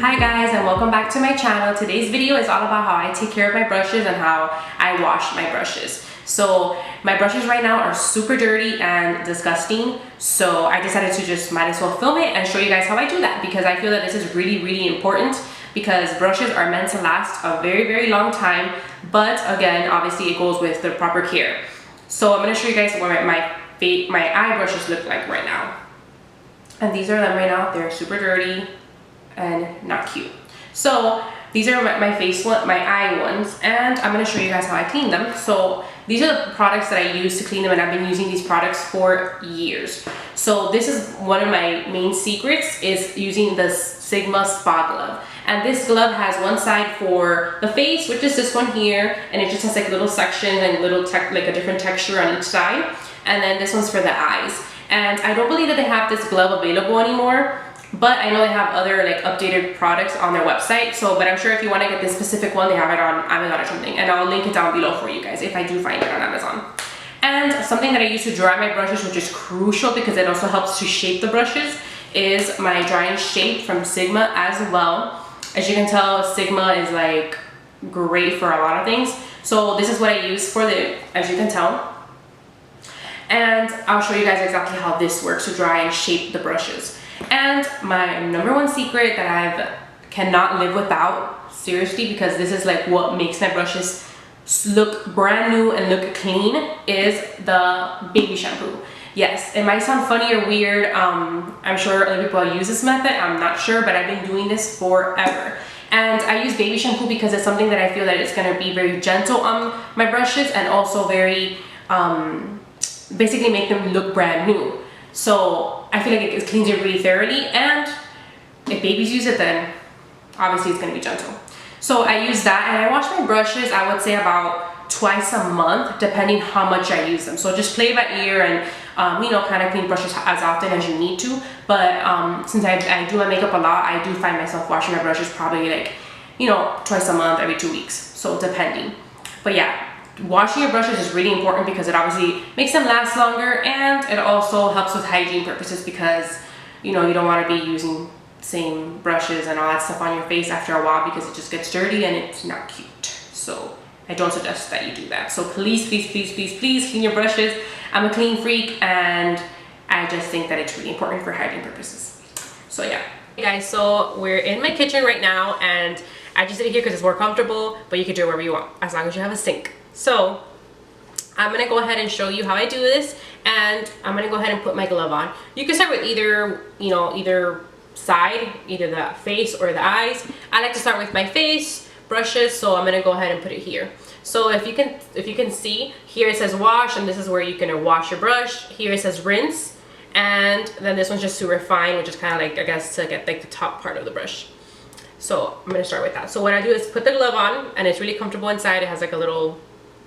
Hi guys, and welcome back to my channel. Today's video is all about how I take care of my brushes and how I wash my brushes. So my brushes right now are super dirty and disgusting, so I decided to just might as well film it and show you guys how I do that, because I feel that this is really important, because brushes are meant to last a very long time, but again, obviously it goes with the proper care. So I'm going to show you guys what my eye brushes look like right now. And these are them right now. They're super dirty and not cute. So these are my eye ones, and I'm going to show you guys how I clean them. So these are the products that I use to clean them, and I've been using these products for years. So this is one of my main secrets, is using the Sigma Spa Glove. And this glove has one side for the face, which is this one here, and it just has like little sections and little like a different texture on each side. And then this one's for the eyes. And I don't believe that they have this glove available anymore, but I know they have other like updated products on their website. So, but I'm sure if you want to get this specific one, they have it on Amazon or something, and I'll link it down below for you guys if I do find it on Amazon. And something that I use to dry my brushes, which is crucial because it also helps to shape the brushes, is my Dry and Shape from Sigma as well. As you can tell, Sigma is like great for a lot of things. So this is what I use for as you can tell. And I'll show you guys exactly how this works to dry and shape the brushes. And my number one secret that I cannot live without, seriously, because this is like what makes my brushes look brand new and look clean, is the baby shampoo. Yes, it might sound funny or weird. I'm sure other people use this method. I'm not sure, but I've been doing this forever. And I use baby shampoo because it's something that I feel that it's going to be very gentle on my brushes, and also very basically make them look brand new. So I feel like it cleans it really thoroughly, and if babies use it, then obviously it's going to be gentle. So I use that, and I wash my brushes, I would say about twice a month, depending how much I use them. So just play by ear and you know, kind of clean brushes as often as you need to. But since I do my makeup a lot, I do find myself washing my brushes probably like, you know, twice a month, every 2 weeks. So depending. But yeah, washing your brushes is really important because it obviously makes them last longer, and it also helps with hygiene purposes because, you know, you don't want to be using same brushes and all that stuff on your face after a while, because it just gets dirty and it's not cute. So I don't suggest that you do that. So please clean your brushes. I'm a clean freak, and I just think that it's really important for hygiene purposes. So yeah. Hey guys, so we're in my kitchen right now, and I just did it here because it's more comfortable, but you can do it wherever you want as long as you have a sink. So I'm gonna go ahead and show you how I do this, and I'm gonna go ahead and put my glove on. You can start with either, you know, either side, either the face or the eyes. I like to start with my face brushes, so I'm gonna go ahead and put it here. So if you can see, here it says wash, and this is where you can wash your brush. Here it says rinse, and then this one's just to refine, which is kind of like, I guess, to get like the top part of the brush. So I'm gonna start with that. So what I do is put the glove on, and it's really comfortable inside. It has like a little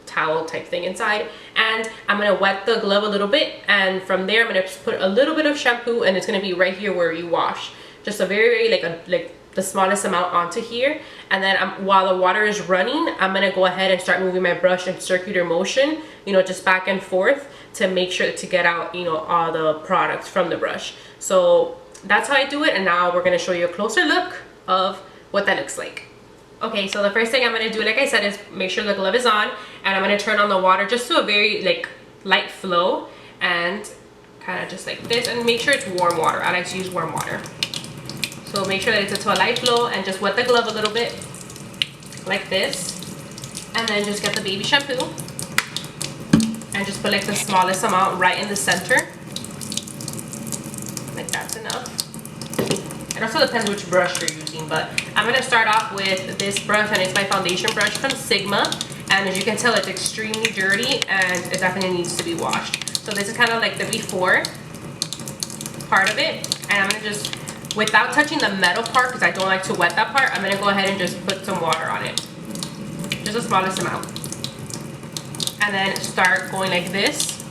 towel type thing inside, and I'm gonna wet the glove a little bit, and from there I'm gonna just put a little bit of shampoo, and it's gonna be right here where you wash, just a very like the smallest amount onto here. And then while the water is running, I'm gonna go ahead and start moving my brush in circular motion, you know, just back and forth to make sure to get out, you know, all the products from the brush. So that's how I do it, and now we're gonna show you a closer look of what that looks like. Okay, so the first thing I'm going to do, like I said, is make sure the glove is on, and I'm going to turn on the water just to a very like light flow, and kind of just like this, and make sure it's warm water. I like to use warm water. So make sure that it's to a light flow, and just wet the glove a little bit like this, and then just get the baby shampoo and just put like the smallest amount right in the center. Like that's enough. It also depends which brush you're using, but I'm going to start off with this brush, and it's my foundation brush from Sigma, and as you can tell, it's extremely dirty and it definitely needs to be washed. So this is kind of like the before part of it, and I'm going to just, without touching the metal part because I don't like to wet that part, I'm going to go ahead and just put some water on it, just the smallest amount, and then start going like this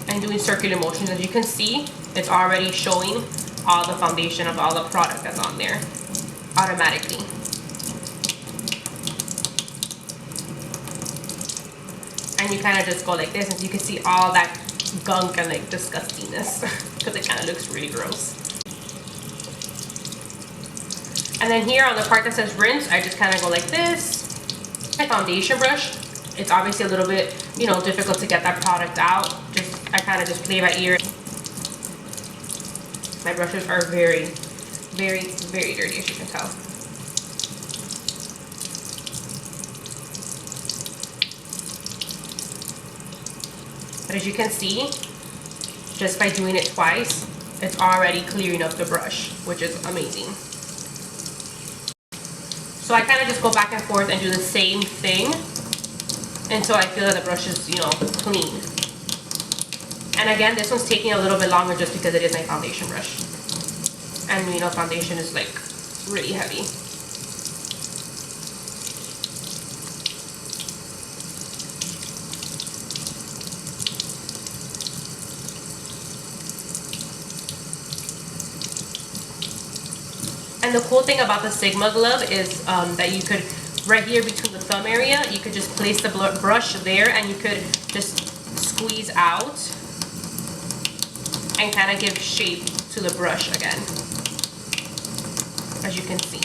and doing circular motions. As you can see, it's already showing all the foundation of all the product that's on there automatically. And you kind of just go like this, and you can see all that gunk and like disgustingness because it kind of looks really gross. And then here on the part that says rinse, I just kind of go like this. My foundation brush, it's obviously a little bit, you know, difficult to get that product out. I kind of just play by ear. My brushes are very, very, very dirty, as you can tell. But as you can see, just by doing it twice, it's already clearing up the brush, which is amazing. So I kind of just go back and forth and do the same thing until I feel that the brush is, you know, clean. And again, this one's taking a little bit longer just because it is my foundation brush. And you know, foundation is like really heavy. And the cool thing about the Sigma glove is that you could, right here between the thumb area, you could just place the brush there and you could just squeeze out and kind of give shape to the brush again, as you can see.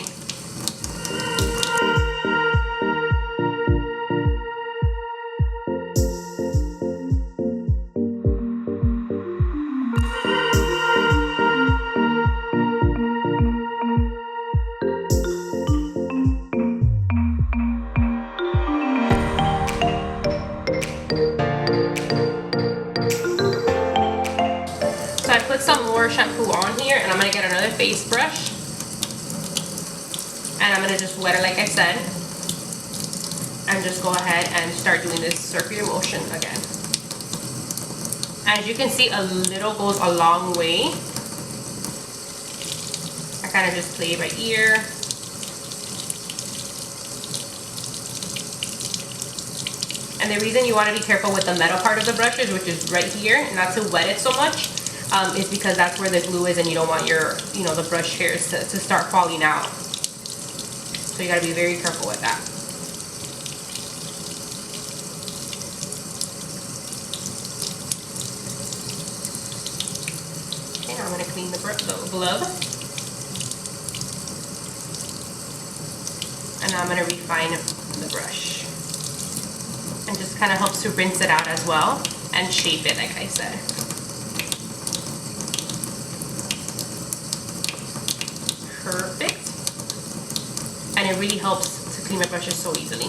So I put some more shampoo on here, and I'm going to get another face brush. And I'm going to just wet it like I said. And just go ahead and start doing this circular motion again. As you can see, a little goes a long way. I kind of just play by ear. And the reason you want to be careful with the metal part of the brushes, which is right here, not to wet it so much, is because that's where the glue is, and you don't want your, you know, the brush hairs to start falling out. So you got to be very careful with that. Okay, now I'm going to clean the glove. And now I'm going to refine the brush. And just kind of helps to rinse it out as well and shape it, like I said. Perfect. And it really helps to clean my brushes so easily.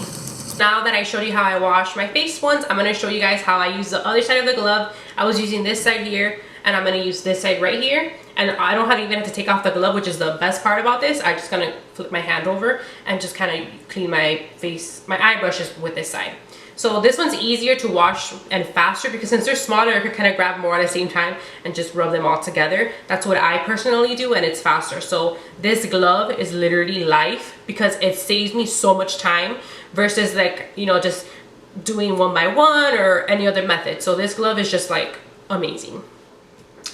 Now that I showed you how I wash my face ones, I'm going to show you guys how I use the other side of the glove. I was using this side here, and I'm going to use this side right here. And I don't even have to take off the glove, which is the best part about this. I'm just going to flip my hand over and just kind of clean my face, my eye brushes with this side. So this one's easier to wash and faster because since they're smaller, I could kind of grab more at the same time and just rub them all together. That's what I personally do, and it's faster. So this glove is literally life because it saves me so much time versus, like, you know, just doing one by one or any other method. So this glove is just like amazing.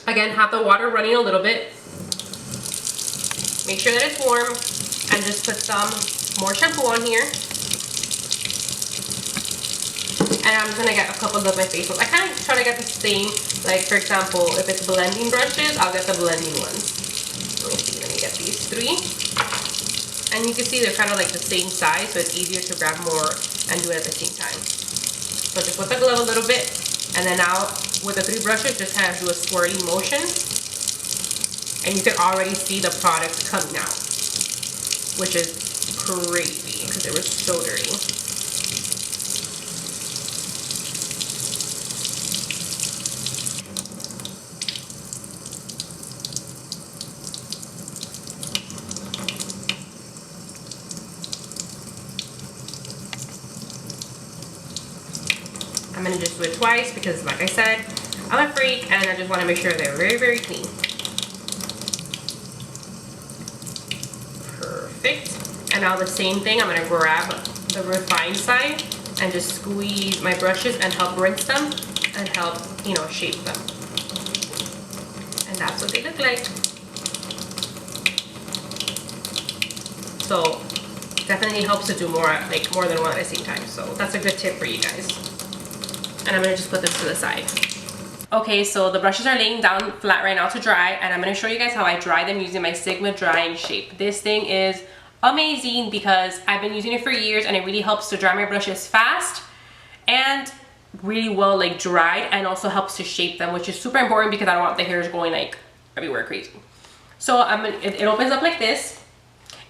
Again, have the water running a little bit. Make sure that it's warm and just put some more shampoo on here. And I'm just gonna get a couple of my face ones. I kind of try to get the same, like for example, if it's blending brushes, I'll get the blending ones. Let me see, let me get these three. And you can see they're kind of like the same size, so it's easier to grab more and do it at the same time. So just put the glove a little bit, and then now with the three brushes, just kind of do a swirling motion. And you can already see the product coming out, which is crazy because it was so dirty. I'm going to just do it twice because, like I said, I'm a freak and I just want to make sure they're very, very clean. Perfect. And now the same thing, I'm going to grab the refined side and just squeeze my brushes and help rinse them and help, you know, shape them. And that's what they look like. So definitely helps to do more than one at the same time. So that's a good tip for you guys. And I'm going to just put this to the side. Okay, so the brushes are laying down flat right now to dry, and I'm going to show you guys how I dry them using my Sigma drying shape. This thing is amazing because I've been using it for years, and it really helps to dry my brushes fast and really well like dried, and also helps to shape them, which is super important because I don't want the hairs going like everywhere crazy. So it opens up like this,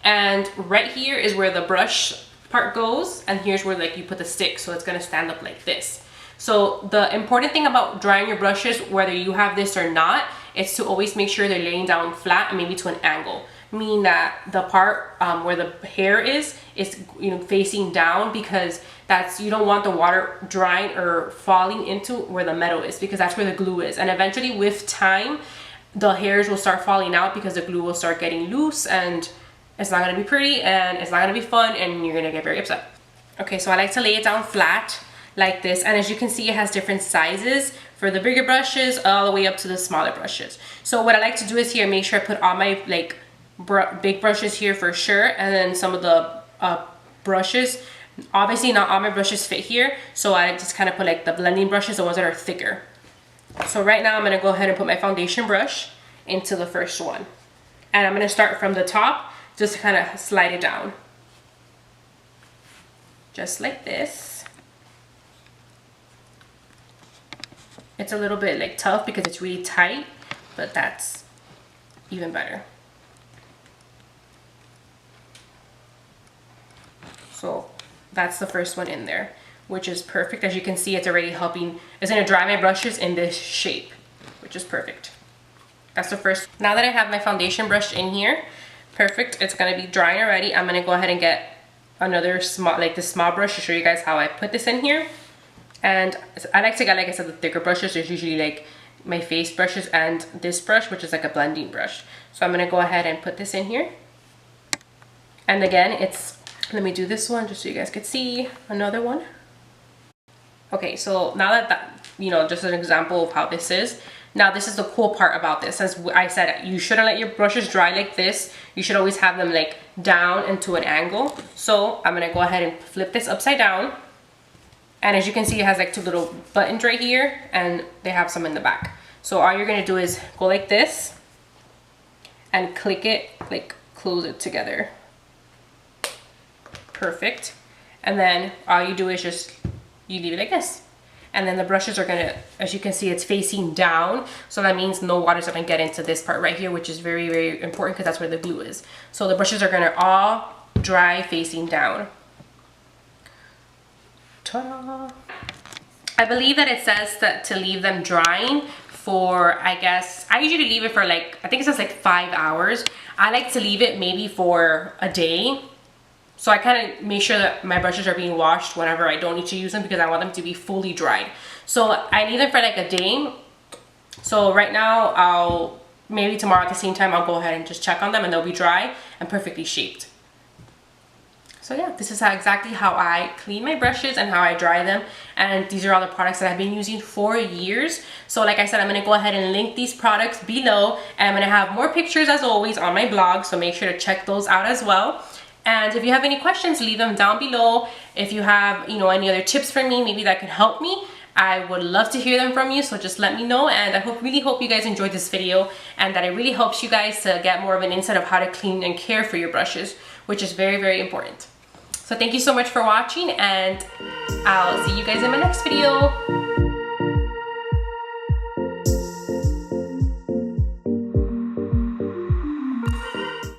and right here is where the brush part goes, and here's where like you put the stick, so it's going to stand up like this. So the important thing about drying your brushes, whether you have this or not, is to always make sure they're laying down flat and maybe to an angle. Meaning that the part where the hair is facing down, because you don't want the water drying or falling into where the metal is, because that's where the glue is. And eventually with time, the hairs will start falling out because the glue will start getting loose, and it's not going to be pretty, and it's not going to be fun, and you're going to get very upset. Okay, so I like to lay it down flat like this, and as you can see, it has different sizes for the bigger brushes all the way up to the smaller brushes. So what I like to do is here make sure I put all my like big brushes here for sure, and then some of the brushes, obviously not all my brushes fit here, so I just kind of put like the blending brushes, the ones that are thicker. So right now I'm going to go ahead and put my foundation brush into the first one, and I'm going to start from the top, just to kind of slide it down just like this. It's a little bit like tough because it's really tight, but that's even better. So that's the first one in there, which is perfect. As you can see, it's already helping. It's gonna dry my brushes in this shape, which is perfect. That's the first. Now that I have my foundation brush in here, perfect, it's gonna be drying already. I'm gonna go ahead and get another small, like this small brush to show you guys how I put this in here. And I like to get, like I said, the thicker brushes. There's usually like my face brushes and this brush, which is like a blending brush. So I'm gonna go ahead and put this in here. And again, let me do this one just so you guys could see another one. Okay, so now that just an example of how this is. Now this is the cool part about this. As I said, you shouldn't let your brushes dry like this. You should always have them like down and to an angle. So I'm gonna go ahead and flip this upside down. And as you can see, it has like two little buttons right here, and they have some in the back. So all you're gonna do is go like this and click it, like close it together. Perfect. And then all you do is you leave it like this. And then the brushes are gonna, as you can see, it's facing down. So that means no water's gonna get into this part right here, which is very, very important because that's where the glue is. So the brushes are gonna all dry facing down. Ta-da! I believe that it says that to leave them drying for, I usually leave it for like, I think it says like 5 hours. I like to leave it maybe for a day. So I kind of make sure that my brushes are being washed whenever I don't need to use them, because I want them to be fully dried. So I leave them for like a day. So right now, maybe tomorrow at the same time, I'll go ahead and just check on them, and they'll be dry and perfectly shaped. So yeah, this is exactly how I clean my brushes and how I dry them. And these are all the products that I've been using for years. So like I said, I'm going to go ahead and link these products below. And I'm going to have more pictures as always on my blog. So make sure to check those out as well. And if you have any questions, leave them down below. If you have, any other tips for me, maybe that could help me, I would love to hear them from you. So just let me know. And I really hope you guys enjoyed this video, and that it really helps you guys to get more of an insight of how to clean and care for your brushes, which is very, very important. So thank you so much for watching, and I'll see you guys in my next video.